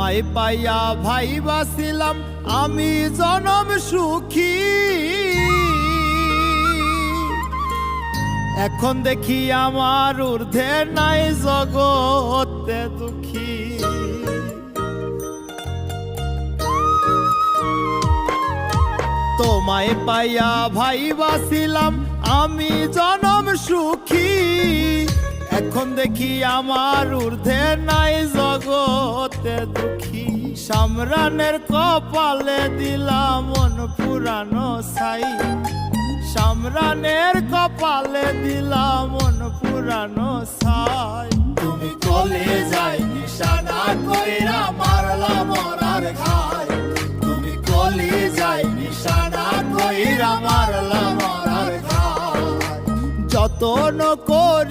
তোমায় পাইয়া ভাইবাছিলাম আমি জনম সুখী, এখন দেখি আমার ঊর্ধ্বে নাই জগতে দুঃখী। তোমায় পাইয়া ভাইবাছিলাম আমি জনম সুখী, এখন দেখি আমার ঊর্ধ্বে নাই জগতে দুঃখী। সামরানের কপালে দিলাম মন পুরানো ছাই, সামরানের কপালে দিলাম মন পুরানো ছাই। তুমি কলে যাই নিশানা কইরা মারলা মরার ঘাই, তুমি কলে যাই নিশানা কইরা মারলা মরার ঘাই। যতন করি